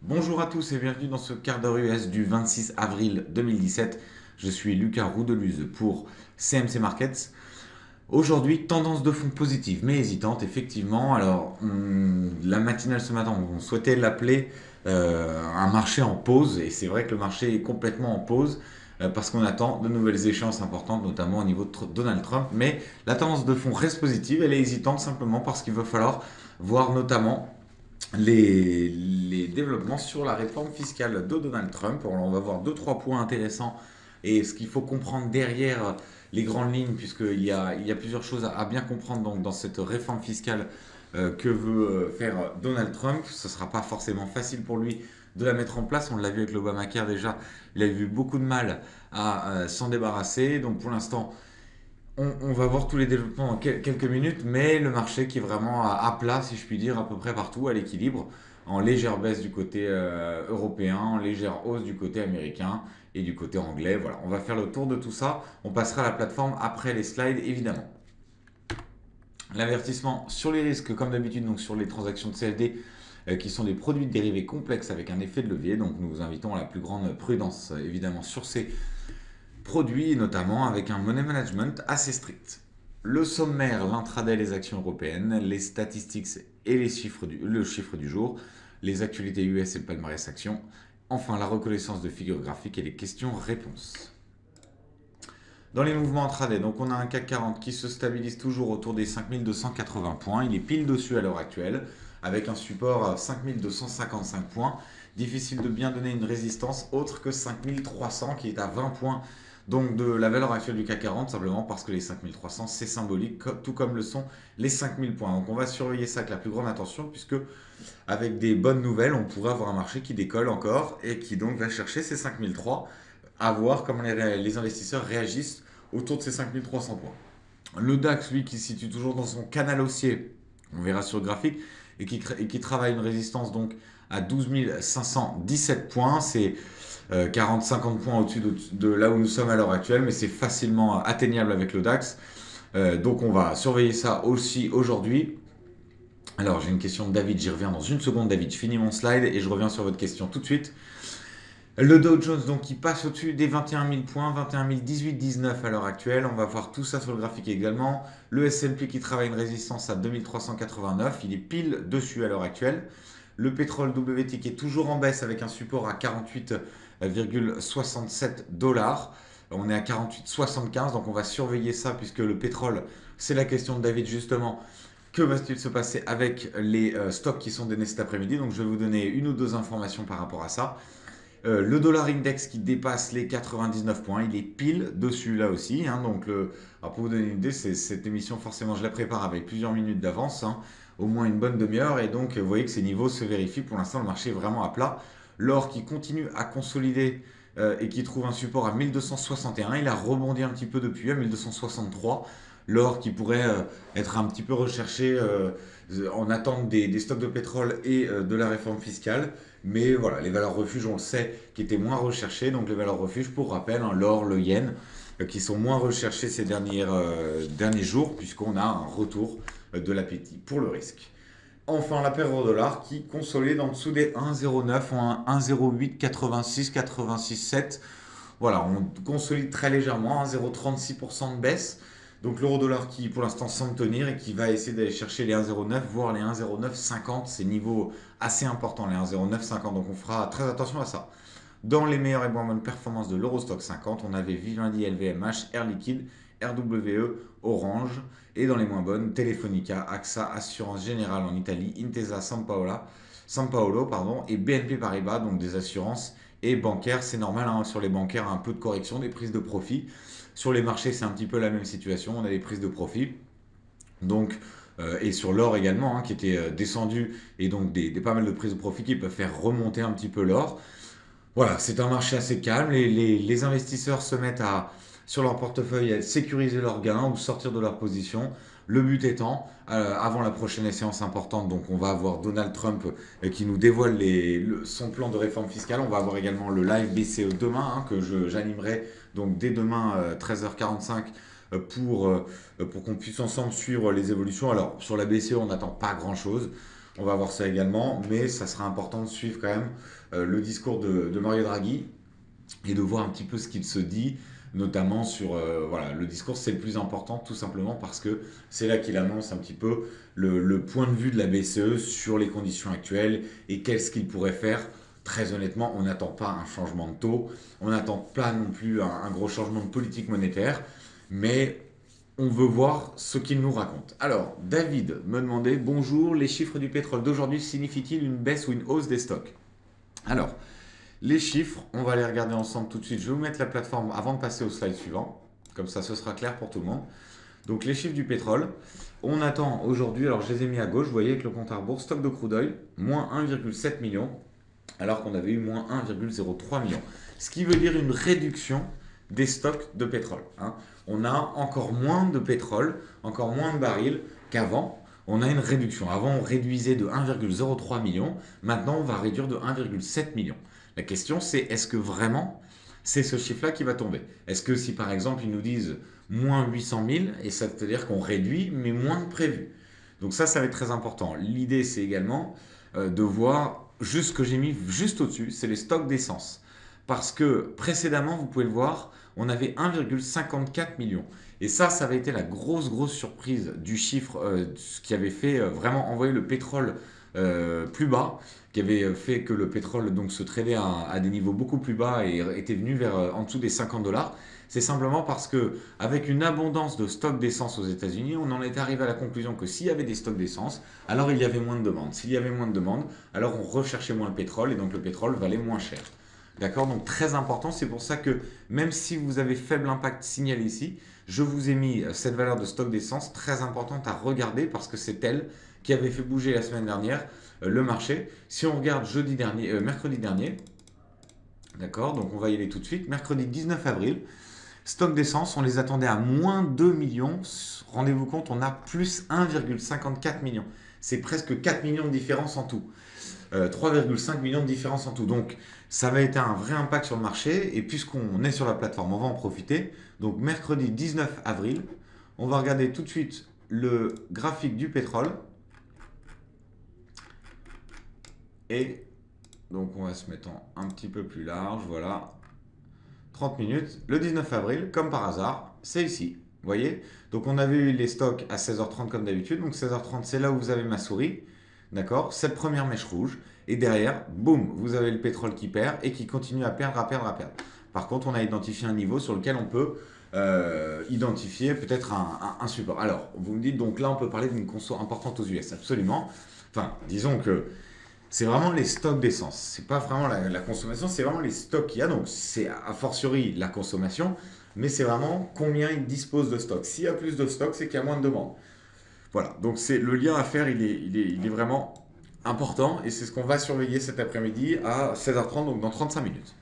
Bonjour à tous et bienvenue dans ce quart d'heure US du 26 avril 2017. Je suis Lucas Roudeluse pour CMC Markets. Aujourd'hui, tendance de fond positive mais hésitante, effectivement. Alors, la matinale ce matin, on souhaitait l'appeler un marché en pause et c'est vrai que le marché est complètement en pause parce qu'on attend de nouvelles échéances importantes, notamment au niveau de Donald Trump. Mais la tendance de fond reste positive, elle est hésitante simplement parce qu'il va falloir voir notamment les développements sur la réforme fiscale de Donald Trump. Alors, on va voir deux, trois points intéressants et ce qu'il faut comprendre derrière les grandes lignes, puisqu'il y a plusieurs choses à bien comprendre donc, dans cette réforme fiscale que veut faire Donald Trump. Ce ne sera pas forcément facile pour lui de la mettre en place. On l'a vu avec l'Obamacare déjà, il a eu beaucoup de mal à s'en débarrasser. Donc pour l'instant, on va voir tous les développements en quelques minutes, mais le marché qui est vraiment à plat, si je puis dire, à peu près partout, à l'équilibre, en légère baisse du côté européen, en légère hausse du côté américain et du côté anglais. Voilà, on va faire le tour de tout ça. On passera à la plateforme après les slides, évidemment. L'avertissement sur les risques, comme d'habitude, donc sur les transactions de CFD, qui sont des produits dérivés complexes avec un effet de levier. Donc nous vous invitons à la plus grande prudence, évidemment, sur ces produits, notamment avec un money management assez strict. Le sommaire, l'intraday, les actions européennes, les statistiques et le chiffre du jour, les actualités US et le palmarès actions, enfin la reconnaissance de figures graphiques et les questions-réponses. Dans les mouvements intraday, donc on a un CAC 40 qui se stabilise toujours autour des 5280 points, il est pile dessus à l'heure actuelle, avec un support à 5255 points. Difficile de bien donner une résistance autre que 5300 qui est à 20 points donc de la valeur actuelle du CAC 40, simplement parce que les 5300 c'est symbolique, tout comme le sont les 5000 points. Donc on va surveiller ça avec la plus grande attention, puisque avec des bonnes nouvelles, on pourrait avoir un marché qui décolle encore et qui donc va chercher ces 5003, à voir comment les investisseurs réagissent autour de ces 5300 points. Le DAX, lui, qui se situe toujours dans son canal haussier, on verra sur le graphique, et qui travaille une résistance donc à 12 517 points. C'est 40-50 points au-dessus de là où nous sommes à l'heure actuelle, mais c'est facilement atteignable avec le DAX. Donc on va surveiller ça aussi aujourd'hui. Alors j'ai une question de David, j'y reviens dans une seconde. David, je finis mon slide et je reviens sur votre question tout de suite. Le Dow Jones donc qui passe au-dessus des 21 000 points, 21 18-19 à l'heure actuelle. On va voir tout ça sur le graphique également. Le S&P qui travaille une résistance à 2389, il est pile dessus à l'heure actuelle. Le pétrole WT qui est toujours en baisse avec un support à 48,67 dollars. On est à 48,75, donc on va surveiller ça puisque le pétrole, c'est la question de David justement. Que va-t-il se passer avec les stocks qui sont donnés cet après-midi? Donc je vais vous donner une ou deux informations par rapport à ça. Le dollar index qui dépasse les 99 points, il est pile dessus là aussi. Donc alors pour vous donner une idée, cette émission forcément je la prépare avec plusieurs minutes d'avance, au moins une bonne demi-heure, et donc vous voyez que ces niveaux se vérifient. Pour l'instant le marché est vraiment à plat. L'or qui continue à consolider et qui trouve un support à 1261, il a rebondi un petit peu depuis à 1263. L'or qui pourrait être un petit peu recherché en attente des stocks de pétrole et de la réforme fiscale. Mais voilà, les valeurs refuges, on le sait, qui étaient moins recherchées. Donc les valeurs refuges, pour rappel, l'or, le yen, qui sont moins recherchés ces derniers jours, puisqu'on a un retour de l'appétit pour le risque. Enfin, la paire euro-dollar qui consolide en dessous des 1,09 en 1,08, 86, 86, 7. Voilà, on consolide très légèrement, 1,036% de baisse. Donc l'euro-dollar qui pour l'instant semble tenir et qui va essayer d'aller chercher les 1,09 voire les 1,0950, ces niveaux assez importants, les 1,0950. Donc on fera très attention à ça. Dans les meilleures et moins bonnes performances de l'Eurostock 50, on avait Vivendi, LVMH, Air Liquide, RWE, Orange. Et dans les moins bonnes, Telefonica, AXA, Assurance Générale en Italie, Intesa San Paolo, et BNP Paribas, donc des assurances et bancaires. C'est normal, sur les bancaires, un peu de correction, des prises de profit. Sur les marchés, c'est un petit peu la même situation, on a des prises de profit. Donc, et sur l'or également, qui était descendu, et donc pas mal de prises de profit qui peuvent faire remonter un petit peu l'or. Voilà, c'est un marché assez calme. Les investisseurs se mettent sur leur portefeuille à sécuriser leurs gains ou sortir de leur position. Le but étant, avant la prochaine échéance importante, donc on va avoir Donald Trump qui nous dévoile son plan de réforme fiscale. On va avoir également le live BCE demain, que j'animerai donc dès demain 13h45 pour qu'on puisse ensemble suivre les évolutions. Alors sur la BCE, on n'attend pas grand-chose. On va voir ça également, mais ça sera important de suivre quand même le discours de Mario Draghi et de voir un petit peu ce qu'il se dit, notamment sur voilà, le discours, c'est le plus important tout simplement parce que c'est là qu'il annonce un petit peu le point de vue de la BCE sur les conditions actuelles et qu'est-ce qu'il pourrait faire. Très honnêtement, on n'attend pas un changement de taux, on n'attend pas non plus un gros changement de politique monétaire, mais on veut voir ce qu'il nous raconte. Alors, David me demandait, bonjour, les chiffres du pétrole d'aujourd'hui signifient-ils une baisse ou une hausse des stocks? Alors, les chiffres, on va les regarder ensemble tout de suite. Je vais vous mettre la plateforme avant de passer au slide suivant. Comme ça, ce sera clair pour tout le monde. Donc, les chiffres du pétrole. On attend aujourd'hui, alors je les ai mis à gauche, vous voyez avec le compte à rebours, stock de crude oil, moins 1,7 million, alors qu'on avait eu moins 1,03 million. Ce qui veut dire une réduction des stocks de pétrole. Hein. On a encore moins de pétrole, encore moins de barils qu'avant. On a une réduction. Avant, on réduisait de 1,03 million. Maintenant, on va réduire de 1,7 million. La question, c'est est-ce que vraiment c'est ce chiffre-là qui va tomber? Est-ce que si par exemple ils nous disent moins 800 000, et ça veut dire qu'on réduit, mais moins que prévu? Donc ça va être très important. L'idée, c'est également de voir juste ce que j'ai mis juste au-dessus, c'est les stocks d'essence. Parce que précédemment, vous pouvez le voir, on avait 1,54 million. Et ça avait été la grosse surprise du chiffre ce qui avait fait vraiment envoyer le pétrole plus bas, qui avait fait que le pétrole donc se tradait à des niveaux beaucoup plus bas et était venu vers en dessous des 50 dollars. C'est simplement parce que avec une abondance de stocks d'essence aux États-Unis, on en était arrivé à la conclusion que s'il y avait des stocks d'essence, alors il y avait moins de demande. S'il y avait moins de demande, alors on recherchait moins le pétrole et donc le pétrole valait moins cher. D'accord? Donc très important, c'est pour ça que même si vous avez faible impact signalé ici, je vous ai mis cette valeur de stock d'essence très importante à regarder parce que c'est elle qui avait fait bouger la semaine dernière le marché. Si on regarde mercredi dernier, d'accord, donc on va y aller tout de suite, mercredi 19 avril, stock d'essence, on les attendait à moins 2 millions. Rendez-vous compte, on a plus 1,54 millions. C'est presque 4 millions de différence en tout. 3,5 millions de différence en tout. Donc, ça va être un vrai impact sur le marché. Et puisqu'on est sur la plateforme, on va en profiter. Donc, mercredi 19 avril, on va regarder tout de suite le graphique du pétrole. Et donc, on va se mettre un petit peu plus large. Voilà. 30 minutes. Le 19 avril, comme par hasard, c'est ici. Vous voyez? Donc, on avait eu les stocks à 16h30 comme d'habitude. Donc, 16h30, c'est là où vous avez ma souris. D'accord? Cette première mèche rouge. Et derrière, boum, vous avez le pétrole qui perd et qui continue à perdre. Par contre, on a identifié un niveau sur lequel on peut identifier peut-être un support. Alors, vous me dites, donc là, on peut parler d'une conso importante aux US. Absolument. Enfin, disons que c'est vraiment les stocks d'essence. C'est pas vraiment la consommation, c'est vraiment les stocks qu'il y a. Donc, c'est a fortiori la consommation, mais c'est vraiment combien ils disposent de stocks. S'il y a plus de stocks, c'est qu'il y a moins de demande. Voilà, donc c'est le lien à faire, il est vraiment important et c'est ce qu'on va surveiller cet après-midi à 16h30, donc dans 35 minutes.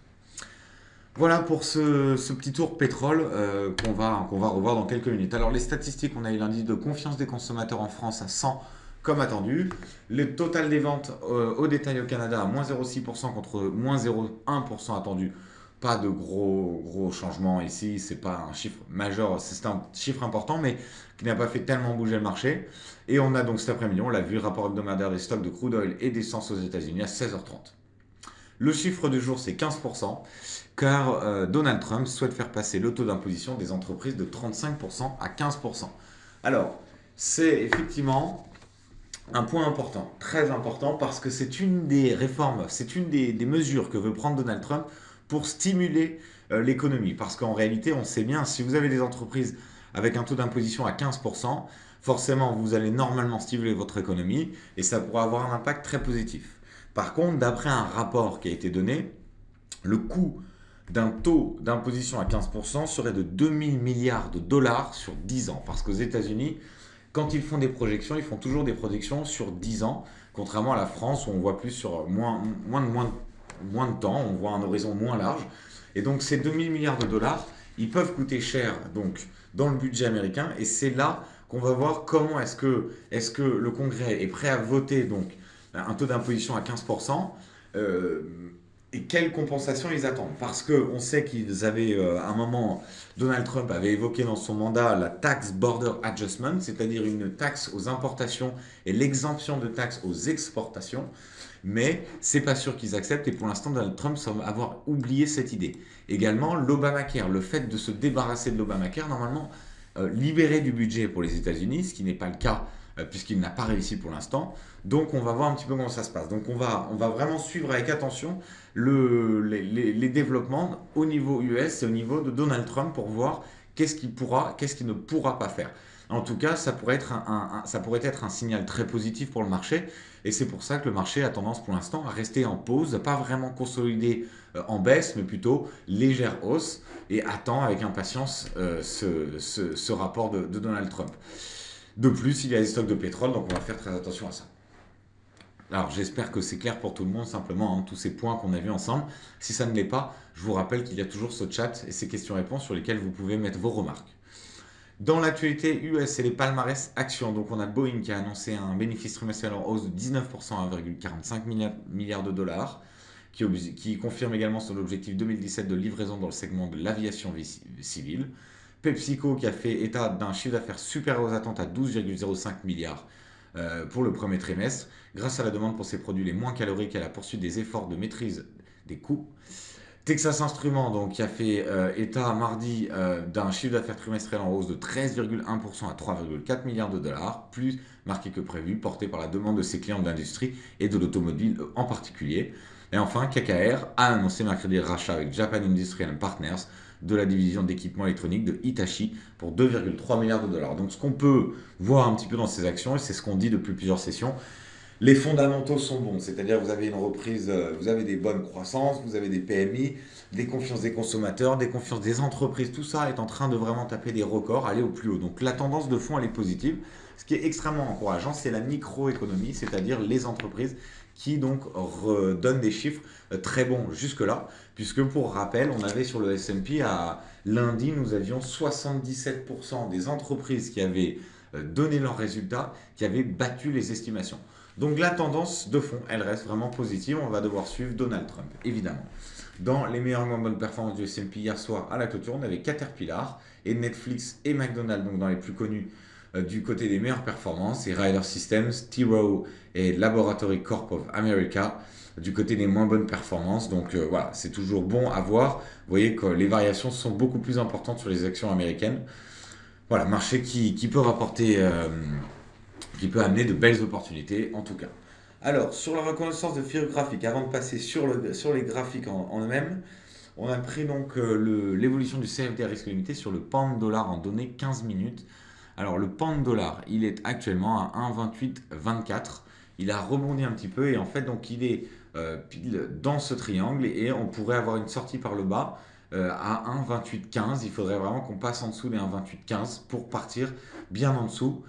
Voilà pour ce petit tour pétrole qu'on va revoir dans quelques minutes. Alors les statistiques, on a eu l'indice de confiance des consommateurs en France à 100 comme attendu. Le total des ventes au détail au Canada à moins 0,6% contre moins 0,1% attendu. Pas de gros changements ici, c'est pas un chiffre majeur, c'est un chiffre important, mais qui n'a pas fait tellement bouger le marché. Et on a donc cet après-midi, on l'a vu, rapport hebdomadaire des stocks de crude oil et d'essence aux États-Unis à 16h30. Le chiffre du jour, c'est 15%, car Donald Trump souhaite faire passer le taux d'imposition des entreprises de 35% à 15%. Alors, c'est effectivement un point important, très important, parce que c'est une des réformes, c'est une des mesures que veut prendre Donald Trump pour stimuler l'économie. Parce qu'en réalité, on sait bien, si vous avez des entreprises avec un taux d'imposition à 15%, forcément, vous allez normalement stimuler votre économie et ça pourra avoir un impact très positif. Par contre, d'après un rapport qui a été donné, le coût d'un taux d'imposition à 15% serait de 2000 milliards de dollars sur 10 ans. Parce qu'aux États-Unis, quand ils font des projections, ils font toujours des projections sur 10 ans, contrairement à la France où on voit plus sur moins de temps, on voit un horizon moins large. Et donc ces 2000 milliards de dollars, ils peuvent coûter cher donc, dans le budget américain. Et c'est là qu'on va voir comment est-ce que le Congrès est prêt à voter donc, un taux d'imposition à 15%. Et quelle compensation ils attendent? Parce qu'on sait qu'ils avaient, à un moment, Donald Trump avait évoqué dans son mandat la Tax Border Adjustment, c'est-à-dire une taxe aux importations et l'exemption de taxes aux exportations. Mais c'est pas sûr qu'ils acceptent et pour l'instant, Donald Trump semble avoir oublié cette idée. Également, l'Obamacare, le fait de se débarrasser de l'Obamacare, normalement, libérer du budget pour les États-Unis, ce qui n'est pas le cas puisqu'il n'a pas réussi pour l'instant. Donc on va voir un petit peu comment ça se passe. Donc on va vraiment suivre avec attention les développements au niveau US et au niveau de Donald Trump pour voir qu'est-ce qu'il pourra, qu'est-ce qu'il ne pourra pas faire. En tout cas, ça pourrait être ça pourrait être un signal très positif pour le marché. Et c'est pour ça que le marché a tendance pour l'instant à rester en pause, pas vraiment consolidé en baisse, mais plutôt légère hausse, et attend avec impatience ce rapport de Donald Trump. De plus, il y a des stocks de pétrole, donc on va faire très attention à ça. Alors j'espère que c'est clair pour tout le monde, simplement, hein, tous ces points qu'on a vus ensemble. Si ça ne l'est pas, je vous rappelle qu'il y a toujours ce chat et ces questions-réponses sur lesquelles vous pouvez mettre vos remarques. Dans l'actualité US, c'est les palmarès actions. Donc on a Boeing qui a annoncé un bénéfice trimestriel en hausse de 19% à 1,45 milliards de dollars, qui confirme également son objectif 2017 de livraison dans le segment de l'aviation civile. PepsiCo qui a fait état d'un chiffre d'affaires supérieur aux attentes à 12,05 milliards pour le premier trimestre, grâce à la demande pour ses produits les moins caloriques et à la poursuite des efforts de maîtrise des coûts. Texas Instruments, donc, qui a fait état mardi d'un chiffre d'affaires trimestriel en hausse de 13,1% à 3,4 milliards de dollars, plus marqué que prévu, porté par la demande de ses clients de l'industrie et de l'automobile en particulier. Et enfin, KKR a annoncé mercredi le rachat avec Japan Industrial Partners de la division d'équipements électroniques de Hitachi pour 2,3 milliards de dollars. Donc ce qu'on peut voir un petit peu dans ces actions, et c'est ce qu'on dit depuis plusieurs sessions, les fondamentaux sont bons, c'est-à-dire vous avez une reprise, vous avez des bonnes croissances, vous avez des PMI, des confiances des consommateurs, des confiances des entreprises, tout ça est en train de vraiment taper des records, aller au plus haut. Donc la tendance de fond, elle est positive. Ce qui est extrêmement encourageant, c'est la microéconomie, c'est-à-dire les entreprises qui donc redonnent des chiffres très bons jusque-là, puisque pour rappel, on avait sur le S&P à lundi, nous avions 77% des entreprises qui avaient donné leurs résultats, qui avaient battu les estimations. Donc la tendance de fond, elle reste vraiment positive. On va devoir suivre Donald Trump, évidemment. Dans les meilleures moins bonnes performances du S&P hier soir à la clôture, on avait Caterpillar et Netflix et McDonald's, donc dans les plus connus du côté des meilleures performances, et Ryder Systems, T-Rowe et Laboratory Corp of America du côté des moins bonnes performances. Donc voilà, c'est toujours bon à voir. Vous voyez que les variations sont beaucoup plus importantes sur les actions américaines. Voilà, marché qui peut rapporter, qui peut amener de belles opportunités en tout cas. Alors, sur la reconnaissance de figures graphiques, avant de passer sur les graphiques en eux-mêmes, on a pris donc l'évolution du CFD à risque limité sur le pound dollar en données 15 minutes. Alors, le pound dollar, il est actuellement à 1,2824. Il a rebondi un petit peu et en fait, donc il est pile dans ce triangle et on pourrait avoir une sortie par le bas à 1,2815. Il faudrait vraiment qu'on passe en dessous des 1,2815 pour partir bien en dessous.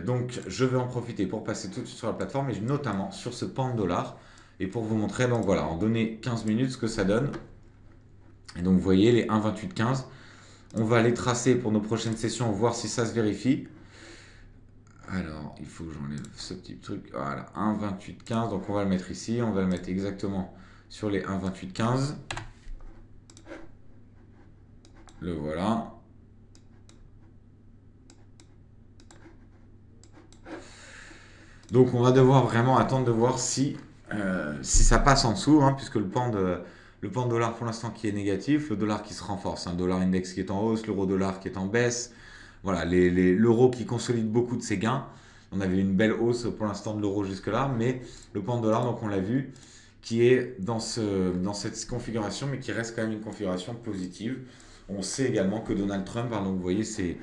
Donc je vais en profiter pour passer tout de suite sur la plateforme et notamment sur ce pound dollar et pour vous montrer donc voilà en donner 15 minutes ce que ça donne. Et donc vous voyez les 1,2815, on va les tracer pour nos prochaines sessions, voir si ça se vérifie. Alors il faut que j'enlève ce petit truc, voilà 1,2815, donc on va le mettre ici, on va le mettre exactement sur les 1,2815. Le voilà. Donc on va devoir vraiment attendre de voir si ça passe en dessous, hein, puisque le pound dollar pour l'instant qui est négatif, le dollar qui se renforce, un dollar index qui est en hausse, l'euro dollar qui est en baisse, voilà, l'euro qui consolide beaucoup de ses gains. On avait une belle hausse pour l'instant de l'euro jusque-là, mais le pound dollar, donc on l'a vu, qui est dans cette configuration, mais qui reste quand même une configuration positive. On sait également que Donald Trump, hein, donc vous voyez ces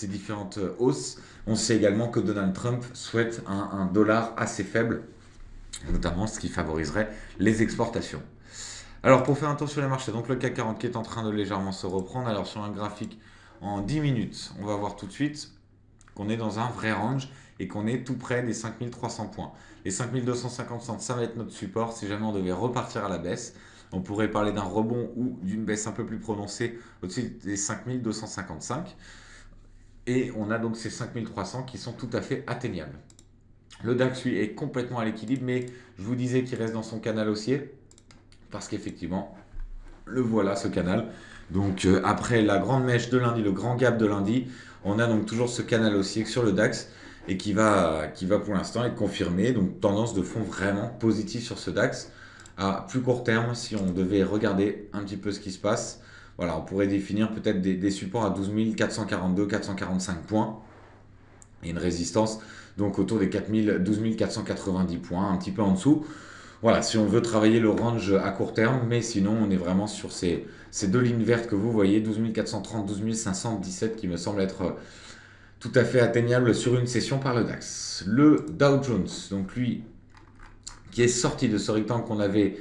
différentes hausses, on sait également que Donald Trump souhaite un dollar assez faible, notamment ce qui favoriserait les exportations. Alors pour faire un tour sur les marchés, donc le CAC 40 qui est en train de légèrement se reprendre. Alors sur un graphique en 10 minutes, on va voir tout de suite qu'on est dans un vrai range et qu'on est tout près des 5300 points. Les 5250, ça va être notre support si jamais on devait repartir à la baisse. On pourrait parler d'un rebond ou d'une baisse un peu plus prononcée au-dessus des 5255. Et on a donc ces 5300 qui sont tout à fait atteignables. Le DAX, lui, est complètement à l'équilibre, mais je vous disais qu'il reste dans son canal haussier. parce qu'effectivement, le voilà ce canal. Donc après la grande mèche de lundi, le grand gap de lundi, on a donc toujours ce canal haussier sur le DAX et qui va pour l'instant être confirmé. Donc tendance de fond vraiment positive sur ce DAX. À plus court terme, si on devait regarder un petit peu ce qui se passe, voilà, on pourrait définir peut-être des supports à 12 442, 445 points et une résistance donc autour des 12 490 points, un petit peu en dessous. Voilà, si on veut travailler le range à court terme, mais sinon on est vraiment sur ces deux lignes vertes que vous voyez, 12 430, 12 517 qui me semble être tout à fait atteignable sur une session par le DAX. Le Dow Jones, donc lui, qui est sorti de ce rectangle qu'on avait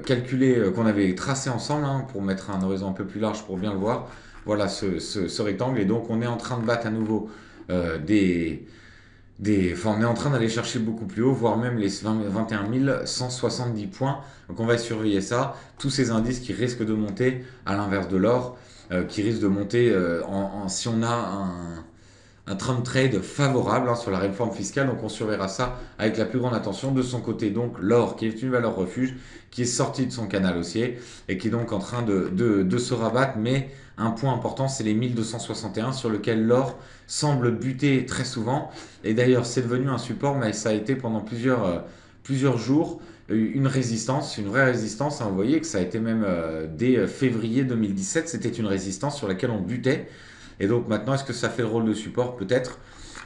calculé, qu'on avait tracé ensemble, hein, pour mettre un horizon un peu plus large pour bien le voir. Voilà ce rectangle, et donc on est en train de battre à nouveau on est en train d'aller chercher beaucoup plus haut, voire même les 21 170 points. Donc on va surveiller ça. Tous ces indices qui risquent de monter, à l'inverse de l'or, qui risquent de monter si on a un trend trade favorable, hein, sur la réforme fiscale. Donc on surveillera ça avec la plus grande attention. De son côté, donc l'or, qui est une valeur refuge, qui est sorti de son canal haussier et qui est donc en train de se rabattre. Mais un point important, c'est les 1261 sur lequel l'or semble buter très souvent. Et d'ailleurs, c'est devenu un support, mais ça a été pendant plusieurs jours une résistance, une vraie résistance, hein. Vous voyez que ça a été même dès février 2017, c'était une résistance sur laquelle on butait. Et donc maintenant, est-ce que ça fait le rôle de support? Peut-être.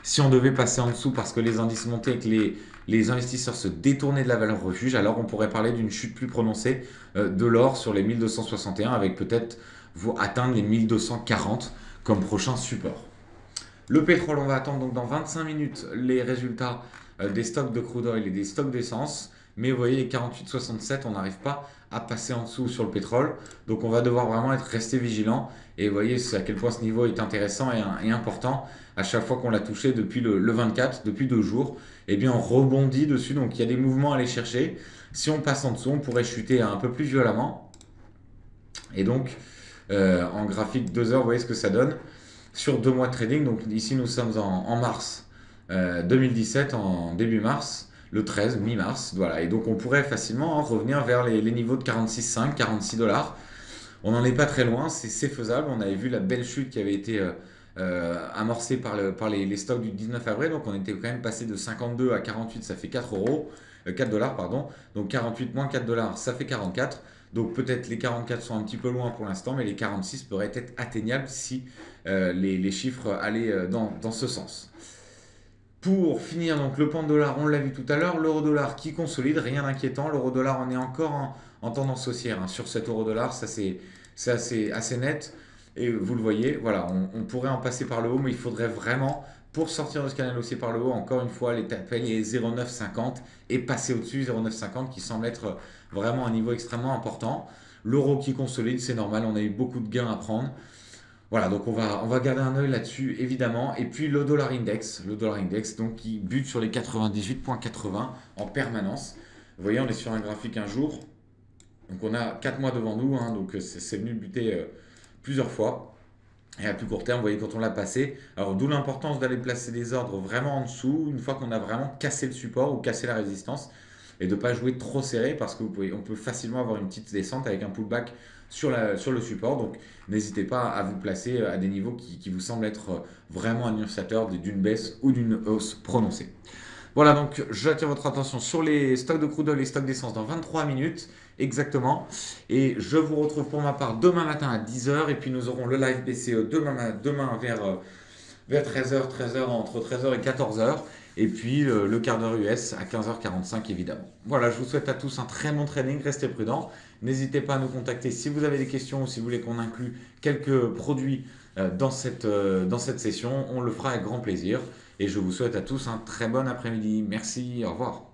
Si on devait passer en dessous parce que les indices montaient et que les investisseurs se détournaient de la valeur refuge, alors on pourrait parler d'une chute plus prononcée de l'or sur les 1261, avec peut-être atteindre les 1240 comme prochain support. Le pétrole, on va attendre donc dans 25 minutes les résultats des stocks de crude oil et des stocks d'essence. Mais vous voyez, les 48,67, on n'arrive pas à passer en dessous sur le pétrole. Donc on va devoir vraiment rester vigilant. Et vous voyez à quel point ce niveau est intéressant et important. À chaque fois qu'on l'a touché depuis le 24, depuis 2 jours, eh bien on rebondit dessus. Donc il y a des mouvements à aller chercher. Si on passe en dessous, on pourrait chuter un peu plus violemment. Et donc, en graphique 2 heures, vous voyez ce que ça donne sur 2 mois de trading. Donc ici, nous sommes en mars 2017, en début mars. Le 13, mi-mars, voilà. Et donc on pourrait facilement revenir vers les niveaux de 46,5, 46 $. On n'en est pas très loin, c'est faisable. On avait vu la belle chute qui avait été amorcée par les stocks du 19 avril. Donc on était quand même passé de 52 à 48, ça fait 4 euros, 4 $, pardon. Donc 48 moins 4 $, ça fait 44. Donc peut-être les 44 sont un petit peu loin pour l'instant, mais les 46 pourraient être atteignables si les chiffres allaient dans ce sens. Pour finir, donc le pound dollar, on l'a vu tout à l'heure, l'euro dollar qui consolide, rien d'inquiétant. L'euro dollar, on est encore en tendance haussière, hein, sur cet euro dollar, ça c'est assez net. Et vous le voyez, voilà, on pourrait en passer par le haut, mais il faudrait vraiment, pour sortir de ce canal haussier par le haut, encore une fois, les taper les 0,950 et passer au-dessus 0,950 qui semble être vraiment un niveau extrêmement important. L'euro qui consolide, c'est normal, on a eu beaucoup de gains à prendre. Voilà, donc on va garder un œil là-dessus, évidemment. Et puis le dollar index donc, qui bute sur les 98,80 en permanence. Vous voyez, on est sur un graphique un jour. Donc on a 4 mois devant nous, hein, donc c'est venu buter plusieurs fois. Et à plus court terme, vous voyez, quand on l'a passé, alors d'où l'importance d'aller placer des ordres vraiment en dessous, une fois qu'on a vraiment cassé le support ou cassé la résistance, et de ne pas jouer trop serré, parce qu'on peut facilement avoir une petite descente avec un pullback sur le support. Donc n'hésitez pas à vous placer à des niveaux qui vous semblent être vraiment annonciateurs d'une baisse ou d'une hausse prononcée. Voilà, donc j'attire votre attention sur les stocks de crude oil et les stocks d'essence dans 23 minutes exactement. Et je vous retrouve pour ma part demain matin à 10h. Et puis nous aurons le live BCE demain vers 13h, entre 13h et 14h. Et puis le quart d'heure US à 15h45 évidemment. Voilà, je vous souhaite à tous un très bon trading, restez prudents. N'hésitez pas à nous contacter si vous avez des questions ou si vous voulez qu'on inclue quelques produits dans cette session. On le fera avec grand plaisir. Et je vous souhaite à tous un très bon après-midi. Merci, au revoir.